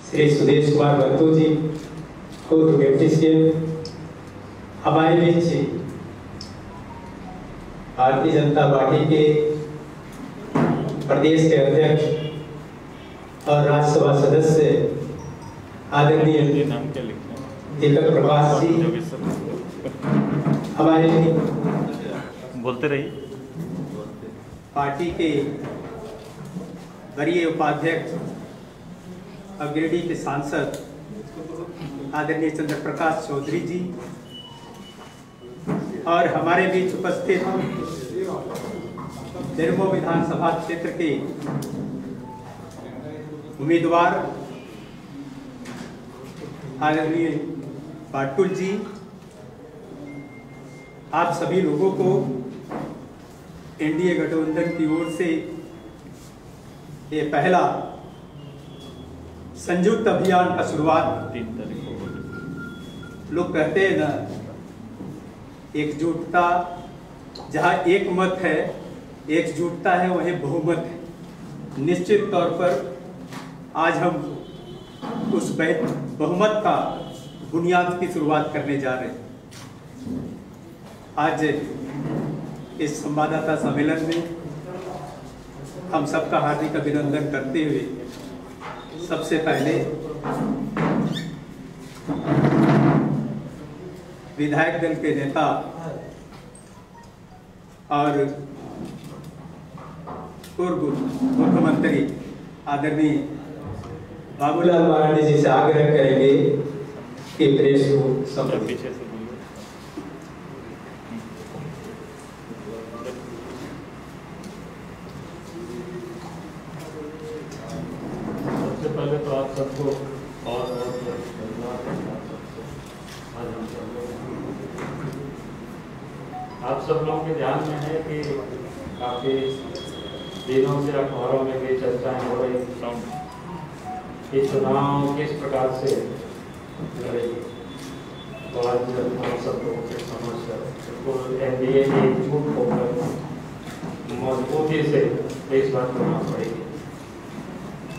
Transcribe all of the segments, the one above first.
श्री सुदेश कुमार बंतु जी को deputy CM हमारे बीच Bharatiya Janata party के प्रदेश के अध्यक्ष और राज्यसभा सदस्य आदरणीय दीपक प्रकाश जी हमारे बोलते रहिए। पार्टी के वरीय उपाध्यक्ष और गिरिडीह के सांसद आदरणीय चंद्र प्रकाश चौधरी जी और हमारे बीच उपस्थित निर्मो विधानसभा क्षेत्र के उम्मीदवार आदरणीय पाटुल जी, आप सभी लोगों को एनडीए गठबंधन की ओर से ये पहला संयुक्त अभियान का शुरुआत। 3 तारीख को लोग कहते हैं ना, एकजुटता जहाँ एक मत है, एकजुटता है वहीं बहुमत है। निश्चित तौर पर आज हम उस बहुमत का बुनियाद की शुरुआत करने जा रहे हैं। आज इस संवाददाता सम्मेलन में हम सबका हार्दिक अभिनंदन करते हुए सबसे पहले विधायक दल के नेता और पूर्व मुख्यमंत्री आदरणीय बाबूलाल मरांडी जी से आग्रह करेंगे कि प्रेस को संबोधित करें। पहले तो आप सबको और आप सब लोगों के ध्यान में है कि काफी दिनों से अखबारों में भी चर्चाएं हो रही कि चुनाव किस प्रकार से लड़ेगी। तो आज हम सब लोगों के समझ एनडीए की एकजुट होकर मजबूती से इस बात करना पड़ेगी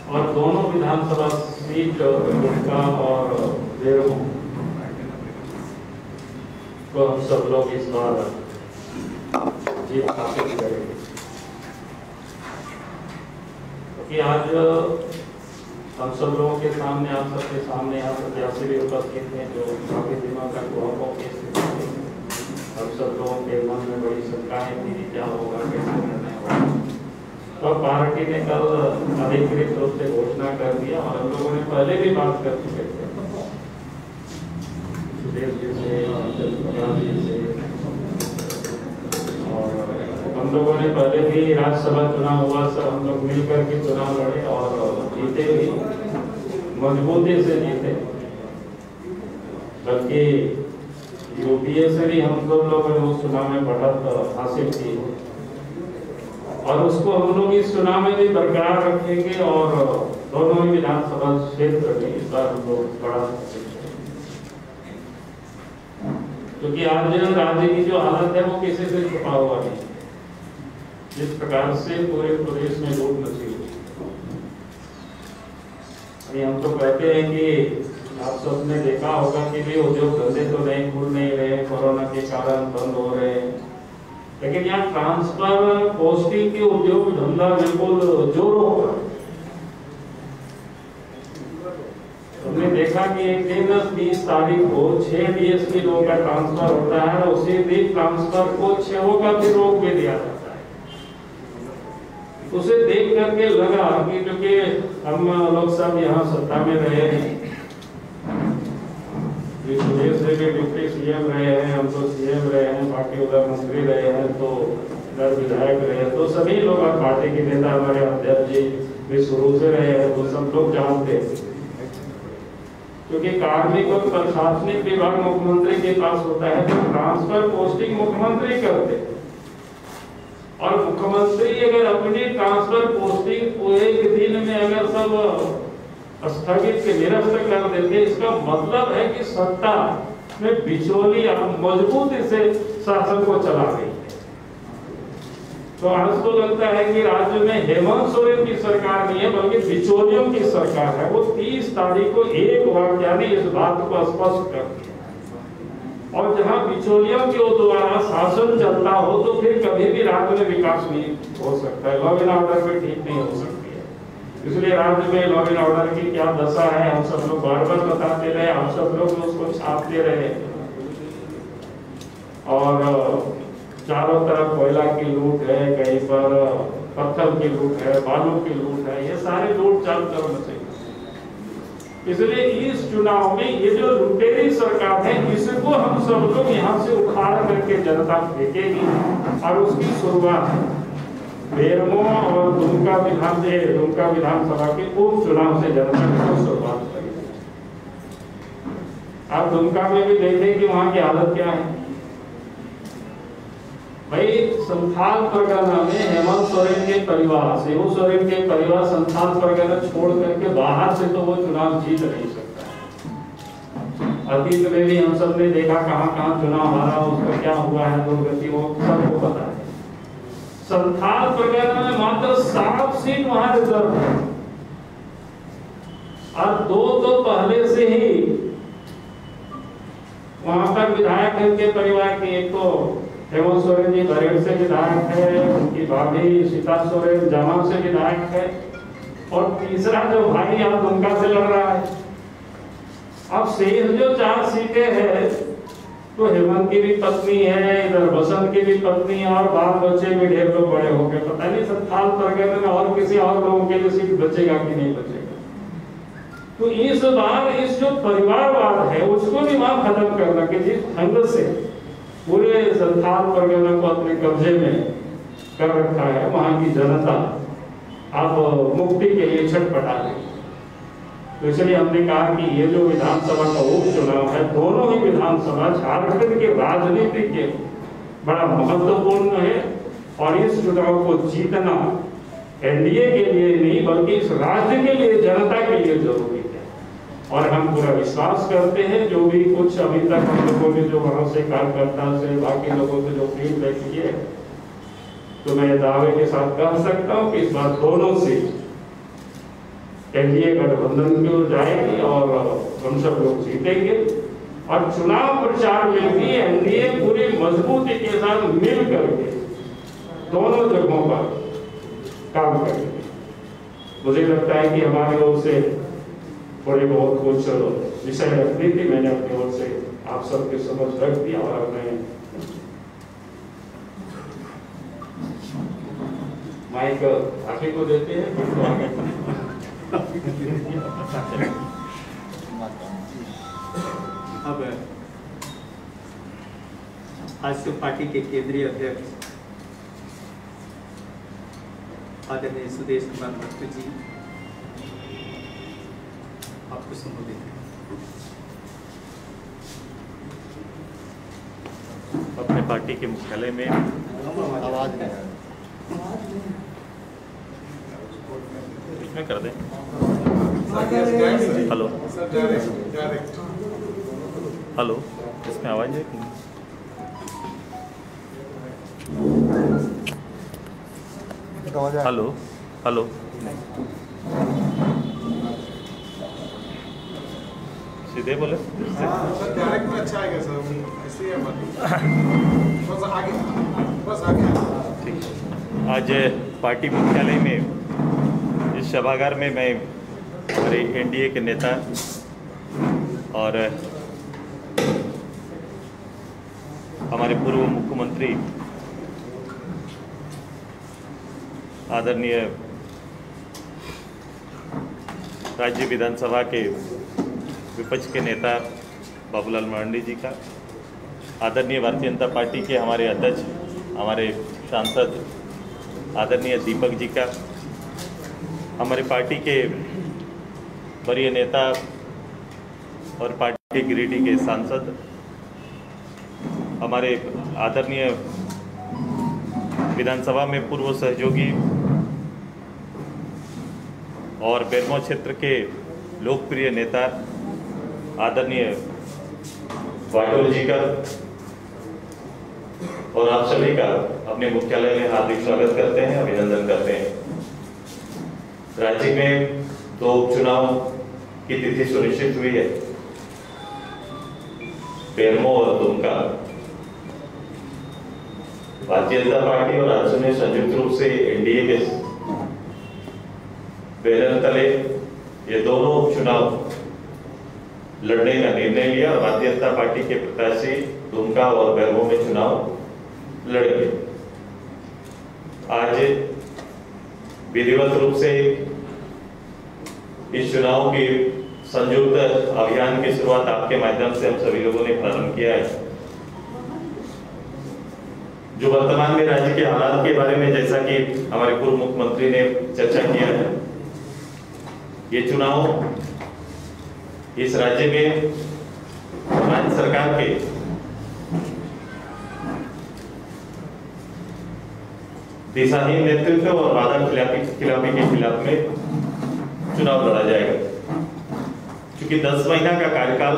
और दोनों विधानसभा सीट दुमका और बेरमो को हम सब लोग इस बार जीत हासिल करेंगे। क्योंकि आज हम सब लोगों के सामने, आप सबके सामने यहाँ प्रत्याशी भी उपस्थित हैं जो काफी दिनों तक वहाँ की स्थिति में हम सब लोगों के मन में बड़ी शंकाएं थी क्या होगा, कैसे निर्णय होगा। तो पार्टी ने कल अधिकृत रूप से घोषणा कर दिया और हम लोगों ने पहले भी बात कर चुके थे सुदेश जी से, और हम लोगों ने पहले भी राज्यसभा चुनाव हुआ, सब हम लोग मिलकर के चुनाव लड़े और जीते भी, मजबूती से जीते। बल्कि यूपीए से भी हम सब लोगों ने उस चुनाव में बढ़त हासिल की और उसको हम लोग इस चुनाव में भी बरकरार रखेंगे और दोनों ही विधानसभा क्षेत्र में इस बार हम लोग बड़ा, क्योंकि आज राज्य की जो हालत है वो किसी से छुपा हुआ नहीं। जिस प्रकार से पूरे प्रदेश में लूट मची हुई, हम तो कहते हैं कि आप सबने देखा होगा कि भी उद्योग धंधे तो नहीं खुल नहीं रहे, कोरोना के कारण बंद हो रहे हैं, लेकिन यहाँ ट्रांसफर पोस्टिंग के उद्योग धंधा बिल्कुल जोरों पर। हमने देखा कि एक दिन 30 तारीख को 6 डीएसपी लोगों का ट्रांसफर होता है, उसी दिन ट्रांसफर को 6 का भी रोक भी दिया जाता है। उसे देख करके लगा कि क्योंकि हम लोग सब यहाँ सत्ता में रहे हैं, सुदेश से भी डिप्टी सीएम रहे हैं, हम तो सीएम रहे हैं, बाकी उधर मंत्री रहे हैं, तो इधर विधायक रहे हैं, तो सभी लोग पार्टी के नेता हमारे अध्यक्ष जी भी शुरू से रहे हैं, तो सब लोग जानते हैं। क्योंकि कार्मिक और प्रशासनिक विभाग मुख्यमंत्री के पास होता है, तो ट्रांसफर पोस्टिंग मुख्यमंत्री करते हैं और मुख्यमंत्री अगर अपनी ट्रांसफर पोस्टिंग को एक दिन में अगर सब स्थगित के निरस्त कर देते, इसका मतलब है कि सत्ता में बिचौलिया मजबूती से शासन को चला रही है। तो आज तो लगता है कि राज्य में हेमंत सोरेन की सरकार नहीं है बल्कि बिचौलियों की सरकार है। वो 30 तारीख को एक वाक्य ने इस बात को स्पष्ट कर दिया। और जहां बिचौलियों के द्वारा शासन चलता हो तो फिर कभी भी राज्य में विकास नहीं हो सकता है, लॉ एंड ऑर्डर भी ठीक नहीं हो सकती है। इसलिए राज्य में लॉ एंड ऑर्डर की क्या दशा है हम सब लोग बार बार बताते रहे, हम सब लोग उसको छापते रहे। और चारों तरफ कोयला की लूट है, कहीं पर पत्थर की लूट है, बालू की लूट है, ये सारे लूट चारों तरफ मचे। इसलिए इस चुनाव में ये जो लुटेरी सरकार है इसको हम सब लोग यहाँ से उखाड़ करके जनता फेंकेगी। और उसकी शुरुआत बेरमो और दुमका विधानसभा के उपचुनाव से जनता की शुरुआत करेगी। आप दुमका में भी देखें कि वहां की हालत क्या है। भाई संथाल परगना में हेमंत सोरेन के परिवार, शिबू सोरेन के परिवार संथाल परगना छोड़ करके बाहर से तो वो चुनाव जीत नहीं सकता। अतीत में भी हम सब ने देखा कहां चुनाव हारा, उसका क्या हुआ है दुर्गति, वो सबको पता है। संथाल परगना में मात्र 7 सीट वहां रिजर्व है और 2 तो पहले से ही वहां पर विधायक है उनके परिवार के। एक तो हेमंत सोरेन जी बरेली से विधायक है, उनकी भाभी सीता सोरेन जामा से विधायक है, और तीसरा जो भाई अब दुमका से लड़ रहा है। अब शेष जो 4 सीटें हैं तो हेमंत की भी पत्नी है, इधर बसंत की भी पत्नी है, और बाल बच्चे भी ढेर लोग बड़े हो गए। पता नहीं संथाल परगना में और किसी और लोगों के लिए सीट बचेगा कि नहीं बचेगा। तो इस बार इस जो परिवारवाद है उसको भी वहां खत्म करना कि जिस ढंग से पूरे संथाल परगना को अपने कब्जे में कर रखा है, वहां की जनता अब मुक्ति के लिए छटपटा रही। तो इसलिए हमने कहा कि ये जो विधानसभा का उपचुनाव है, दोनों ही विधानसभा झारखंड के राजनीति के बड़ा महत्वपूर्ण है। और इस चुनाव को जीतना एनडीए के लिए नहीं बल्कि इस राज्य के लिए, जनता के लिए जरूरी है। और हम पूरा विश्वास करते हैं जो भी कुछ अभी तक हम लोगों ने जो वहां से कार्यकर्ता से बाकी लोगों से जो फीडबैक किए, तो मैं दावे के साथ कह सकता हूं कि इस बार दोनों से एनडीए गठबंधन की ओर जाएगी और हम सब लोग जीतेंगे। और चुनाव प्रचार में भी एनडीए पूरी मजबूती के साथ मिल करके दोनों जगहों पर काम करेगी। मुझे लगता है कि हमारी ओर से थोड़े बहुत कुछ विषय रखनी थी, मैंने अपनी ओर से आप सबके समझ रख दिया। और मैं माइक आगे को देते हैं, तो आगे अब आज से पार्टी के केंद्रीय अध्यक्ष आदरणीय सुदेश कुमार महतो जी आपको संबोधित अपने पार्टी के मुख्यालय में आवाज नहीं इसमें कर दें। हेलो हेलो, इसमें आवाज है कि हेलो हेलो, सीधे बोले। सर डायरेक्ट में अच्छा आएगा सर, इसलिए बस आगे ठीक है। आज पार्टी मुख्यालय में इस सभागार में मैं हमारे एनडीए के नेता और हमारे पूर्व मुख्यमंत्री आदरणीय राज्य विधानसभा के विपक्ष के नेता बाबूलाल मरांडी जी का, आदरणीय भारतीय जनता पार्टी के हमारे अध्यक्ष, हमारे सांसद आदरणीय दीपक जी का, हमारे पार्टी के वरीय नेता और पार्टी के गिरिडीह के सांसद, हमारे आदरणीय विधानसभा में पूर्व सहयोगी और बेरमो क्षेत्र के लोकप्रिय नेता आदरणीय वाटोल जी का, और आप सभी का अपने मुख्यालय में हार्दिक स्वागत करते हैं, अभिनंदन करते हैं। राज्य में 2 उपचुनाव की तिथि सुनिश्चित हुई है, बेरमो और दुमका। भारतीय जनता पार्टी और राजद ने संयुक्त रूप से एनडीए के बैनर तले ये दोनों उपचुनाव लड़ने का निर्णय लिया और भारतीय जनता पार्टी के प्रत्याशी दुमका और बेरमो में चुनाव लड़ेंगे। आज विधिवत रूप से इस चुनाव की संयुक्त अभियान की शुरुआत आपके माध्यम से हम सभी लोगों ने प्रारंभ किया है। जो वर्तमान में राज्य के हालात के बारे में, जैसा कि हमारे पूर्व मुख्यमंत्री ने चर्चा किया है, ये चुनाव इस राज्य में राज्य सरकार के दिशाहीन नेतृत्व और वादा खिलाफी के खिलाफ में चुनाव लड़ा जाएगा। क्योंकि 10 महीना का कार्यकाल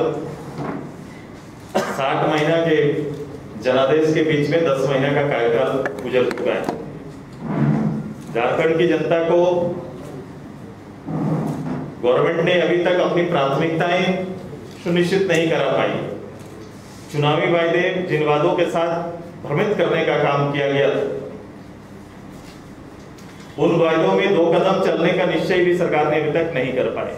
60 महीना के जनादेश के बीच में 10 महीना का कार्यकाल गुजर चुका है। झारखंड की जनता को गवर्नमेंट ने अभी तक अपनी प्राथमिकताएं सुनिश्चित नहीं करा पाई। चुनावी वायदे जिन वादों के साथ भ्रमित करने का काम किया गया, उन वायदों में 2 कदम चलने का निश्चय भी सरकार ने अभी तक नहीं कर पाए।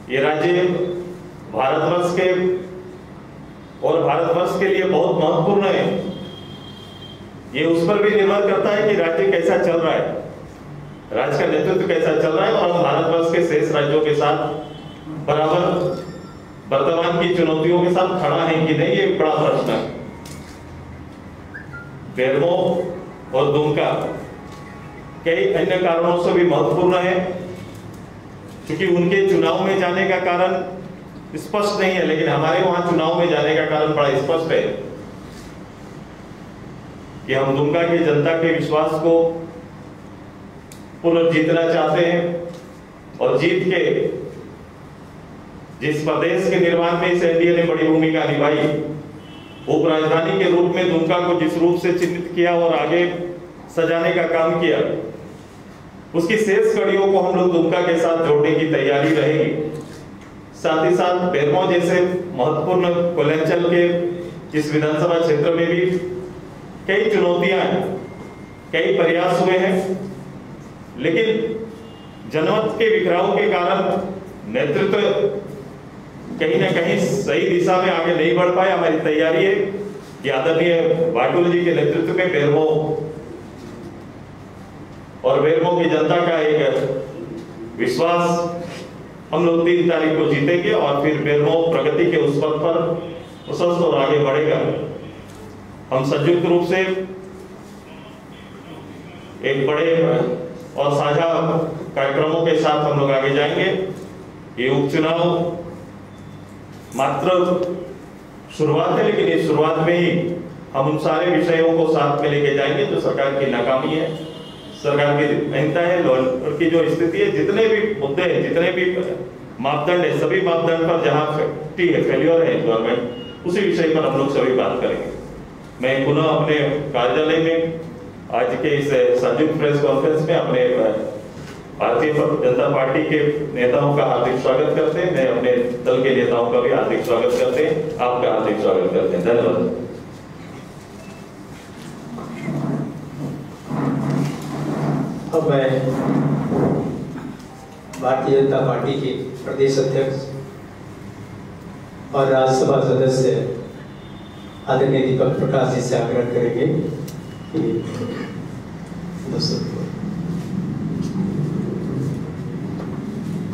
ये राज्य भारतवर्ष के और भारतवर्ष के लिए बहुत महत्वपूर्ण है। ये उस पर भी निर्भर करता है कि राज्य कैसा चल रहा है, राज्य का नेतृत्व कैसा चल रहा है और हम भारतवर्ष के शेष राज्यों के साथ बराबर वर्तमान की चुनौतियों के साथ खड़ा है कि नहीं, ये बड़ा प्रश्न है। बेरमो और दुमका कई अन्य कारणों से भी महत्वपूर्ण है, क्योंकि उनके चुनाव में जाने का कारण स्पष्ट नहीं है, लेकिन हमारे वहां चुनाव में जाने का कारण बड़ा स्पष्ट है कि हम दुमका की जनता के विश्वास को पुनर्जीतना चाहते हैं और जीत के जिस प्रदेश के निर्माण में इस एनडीए ने बड़ी भूमिका निभाई, उप राजधानी के रूप में दुमका को जिस रूप से चिन्हित किया और आगे सजाने का काम किया, उसकी शेष कड़ियों को हम लोग दुमका के साथ जोड़ने की तैयारी रहेगी। साथ ही साथ बेरमो जैसे महत्वपूर्ण कोयलांचल के इस विधानसभा क्षेत्र में भी कई चुनौतियां हैं, कई प्रयास हुए हैं, लेकिन जनमत के बिखराव के कारण नेतृत्व कहीं ना कहीं सही दिशा में आगे नहीं बढ़ पाए। हमारी तैयारी है कि आदरणीय वाटुल जी के नेतृत्व में बेरमो और बेरमो की जनता का एक विश्वास हम लोग 3 तारीख को जीतेंगे और फिर बेरमो प्रगति के उस पथ पर प्रशस्त और आगे बढ़ेगा। हम संयुक्त रूप से एक बड़े और साझा कार्यक्रमों के साथ हम लोग आगे जाएंगे। ये उपचुनाव मात्र शुरुआत है, लेकिन इस शुरुआत में ही हम उन सारे विषयों को साथ में लेके जाएंगे जो सरकार की नाकामी है, सरकार की अहिंसा है, लॉ की जो स्थिति है, जितने भी मुद्दे हैं, जितने भी मापदंड है, सभी मापदंड पर जहां फेल्योर है गवर्नमेंट, उसी विषय पर हम लोग सभी बात करेंगे। मैं पुनः अपने कार्यालय में आज के इस संयुक्त प्रेस कॉन्फ्रेंस में अपने भारतीय जनता पार्टी के नेताओं का हार्दिक स्वागत करते हैं। मैं अपने दल के नेताओं का भी हार्दिक स्वागत करते हैं, आपका हार्दिक स्वागत करते हैं। धन्यवाद। अब मैं भारतीय जनता पार्टी के प्रदेश अध्यक्ष और राज्यसभा सदस्य आदरणीय दीपक प्रकाश जी से आग्रह करेंगे कि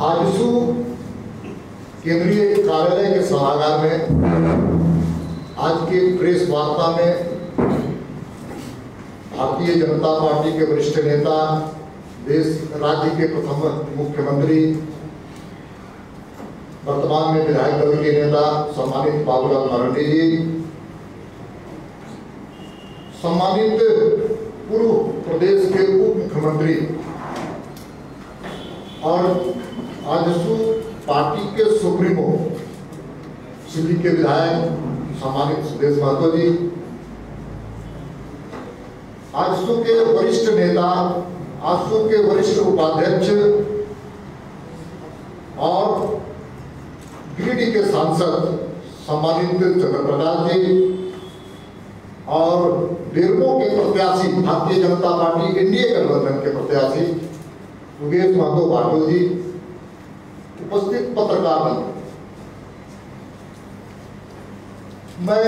आजसू केंद्रीय कार्यालय के सभागार में आज की प्रेस वार्ता में भारतीय जनता पार्टी के वरिष्ठ नेता, देश राज्य के प्रथम मुख्यमंत्री, वर्तमान में विधायक दल के नेता सम्मानित बाबूलाल मरांडी जी, सम्मानित पूर्व प्रदेश के उप मुख्यमंत्री और आजसू पार्टी के सुप्रीमो सिवनी के विधायक सम्मानित सुदेश महतो जी, आजसू के वरिष्ठ नेता, आजसू के वरिष्ठ उपाध्यक्ष और गिरिडीह के सांसद सम्मानित चंद्र प्रकाश जी और बेरमो के प्रत्याशी भारतीय जनता पार्टी एनडीए गठबंधन के प्रत्याशी योगेश महतो बाटुल जी, उपस्थित पत्रकार, मैं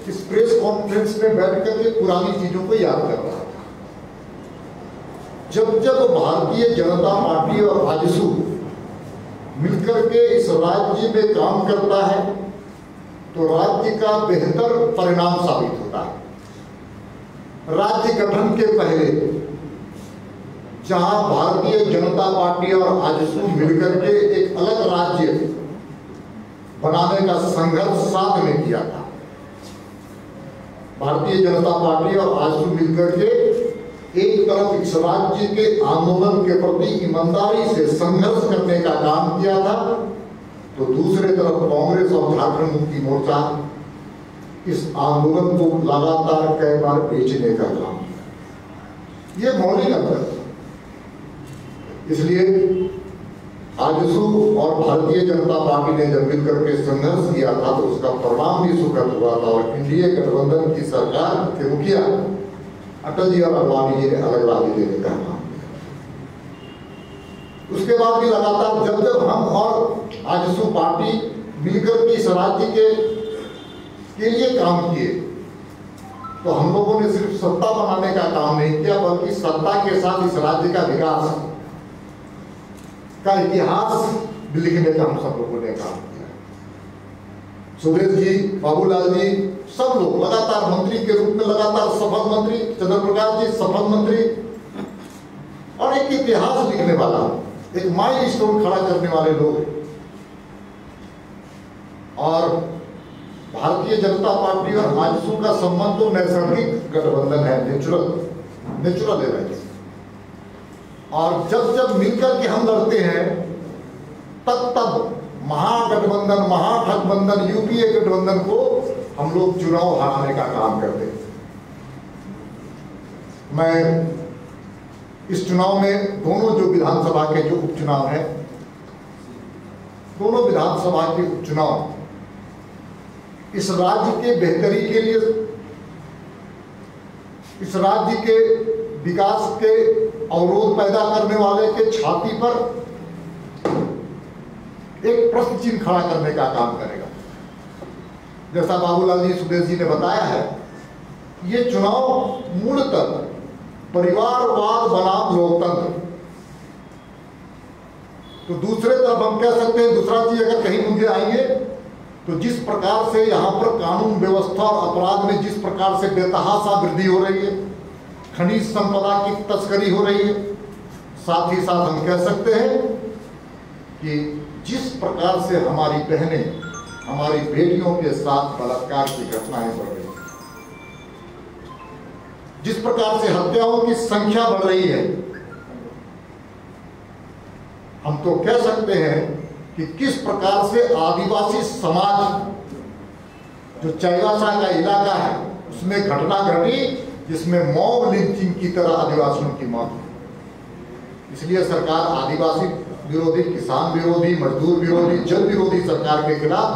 इस प्रेस कॉन्फ्रेंस में बैठकर के पुरानी चीजों को याद कर रहा था। जब जब भारतीय जनता पार्टी और आजसू मिलकर के इस राज्य में काम करता है तो राज्य का बेहतर परिणाम साबित होता है। राज्य गठन के पहले जहां भारतीय जनता पार्टी और आजसू मिलकर के एक अलग राज्य बनाने का संघर्ष साथ में किया था, भारतीय जनता पार्टी और आजसू मिलकर के एक तरफ इस राज्य के आंदोलन के प्रति ईमानदारी से संघर्ष करने का काम किया था, तो दूसरे तरफ कांग्रेस और झारखंड मुक्ति मोर्चा इस आंदोलन को लगातार कई बार बेचने का काम किया। ये मौलिक अंतर था। इसलिए आजसू और भारतीय जनता पार्टी ने जब मिलकर के संघर्ष किया था तो उसका परिणाम भी सुखद हुआ था और एनडीए गठबंधन की सरकार के मुखिया अटल जी और अडवाणी जी ने अलग राज्य देने का काम किया। उसके बाद भी लगातार जब जब हम और आजसू पार्टी मिलकर के इस राज्य के लिए काम किए तो हम लोगों ने सिर्फ सत्ता बनाने का काम नहीं किया, बल्कि सत्ता के साथ इस राज्य का विकास का इतिहास भी लिखने का हम सब लोगों ने काम किया। सुरेश जी, बाबूलाल जी, सब लोग लगातार मंत्री के रूप में लगातार सफल मंत्री, चंद्र प्रकाश जी सफल मंत्री, और एक इतिहास लिखने वाला, एक माइलस्टोन खड़ा करने वाले लोग। और भारतीय जनता पार्टी और आजसू का संबंध तो नैसर्गिक गठबंधन है, नेचुरल है। और जब जब मिलकर के हम लड़ते हैं तब महागठबंधन, महागठबंधन, यूपीए गठबंधन को हम लोग चुनाव हारने का काम करते हैं। मैं इस चुनाव में दोनों जो विधानसभा के जो उपचुनाव है, दोनों विधानसभा के उपचुनाव इस राज्य के बेहतरी के लिए, इस राज्य के विकास के अवरोध पैदा करने वाले के छाती पर एक प्रश्न चिन्ह खड़ा करने का काम करेगा। जैसा बाबूलाल जी, सुदेश जी ने बताया है, ये चुनाव मूलतः परिवारवाद बनाम लोकतंत्र। तो दूसरे तरफ हम कह सकते हैं, दूसरा चीज अगर कहीं मुद्दे आएंगे तो जिस प्रकार से यहाँ पर कानून व्यवस्था और अपराध में जिस प्रकार से बेतहाशा वृद्धि हो रही है, खनिज संपदा की तस्करी हो रही है, साथ ही साथ हम कह सकते हैं कि जिस प्रकार से हमारी बहनें, हमारी बेटियों के साथ बलात्कार की घटनाएं बढ़ रही हैं, जिस प्रकार से हत्याओं की संख्या बढ़ रही है, हम तो कह सकते हैं कि किस प्रकार से आदिवासी समाज, जो चाईबासा का इलाका है, उसमें घटना घटी जिसमें मॉब लिंचिंग की तरह आदिवासियों की मौत हुई। इसलिए सरकार आदिवासी विरोधी, किसान विरोधी, मजदूर विरोधी, जन विरोधी सरकार के खिलाफ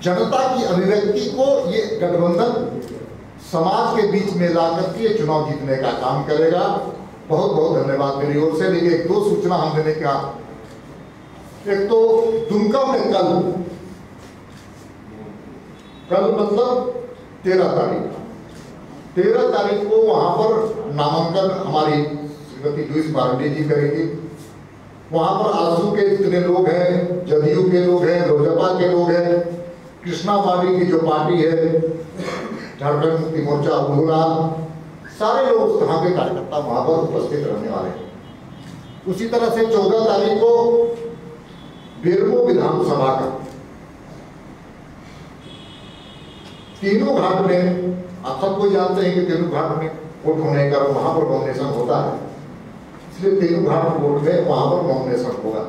जनता की अभिव्यक्ति को ये गठबंधन समाज के बीच में लाकर के चुनाव जीतने का काम करेगा। बहुत बहुत धन्यवाद मेरी ओर से। लेकिन एक दो सूचना हम देने का, एक तो दुमका में कल मतलब 13 तारीख को वहां पर नामांकन हमारी श्रीमती लुइस मार्डी जी करेगी। वहां पर आजसू के इतने लोग हैं, जदयू के लोग हैं, लोजपा के लोग हैं, कृष्णा मार्डी की जो पार्टी है, झारखंड मुक्ति मोर्चा, उन्होंने सारे लोग वहां के कार्यकर्ता वहां पर उपस्थित रहने वाले हैं। उसी तरह से 14 तारीख को बेरमो विधानसभा का तीनों घाट में, आप सबको जानते हैं कि तीनों घाट में वोट होने का वहां पर नॉमिनेशन होता है, इसलिए तीनों घाट वोट में वहां पर नॉमिनेशन होगा।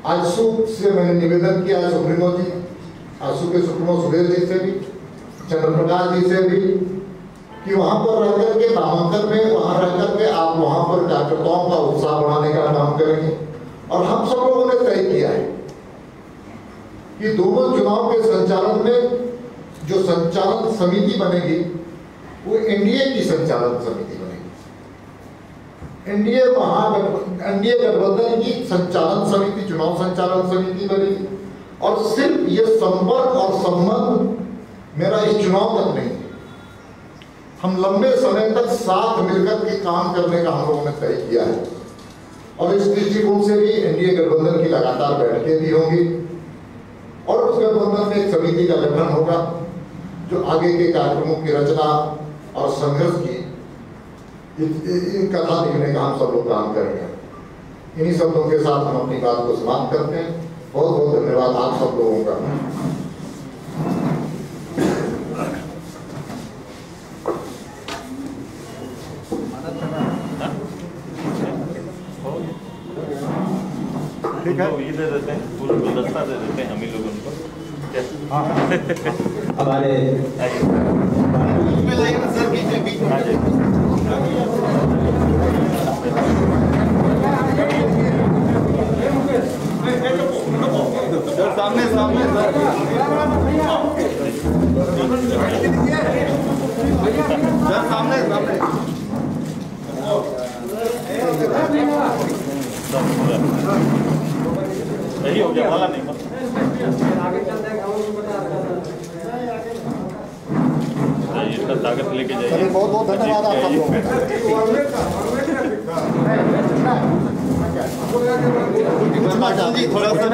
आजसू से मैंने निवेदन किया है सुप्रीमो जी आंसू के सुखनों सुरेश जी से भी, चंद्रप्रकाश जी से भी, कि वहां पर रह करके नामांकन में वहां रह करके आप वहां पर कार्यकर्ताओं का उत्साह बढ़ाने का काम करेंगे। और हम सब लोगों ने तय किया है कि दोनों चुनाव के संचालन में जो संचालन समिति बनेगी वो एनडीए की संचालन समिति बनेगी। एनडीए गठबंधन की संचालन समिति, चुनाव संचालन समिति बनेगी। और सिर्फ ये संपर्क और संबंध मेरा इस चुनाव तक नहीं है, हम लंबे समय तक साथ मिलकर के काम करने का हम लोगों ने तय किया है। और इस दृष्टिकोण से भी एनडीए गठबंधन की लगातार बैठकें भी होंगी और उस गठबंधन में एक समिति का गठन होगा जो आगे के कार्यक्रमों की रचना और संघर्ष की इन कथा लिखने का हम सब लोग काम करेंगे। इन्हीं शब्दों के साथ हम अपनी बात को समाप्त करते हैं। बहुत बहुत धन्यवाद आप सब लोगों का। ठीक है, ये दे देते हैं, पूरा गुलदस्ता दे देते हैं हम ही लोग उनको। हमारे सामने सामने सामने सामने यही हो गया वाला नहीं इतना ताकत लेके जाइए। बहुत बहुत धन्यवाद आप सब लोगों थोड़ा सा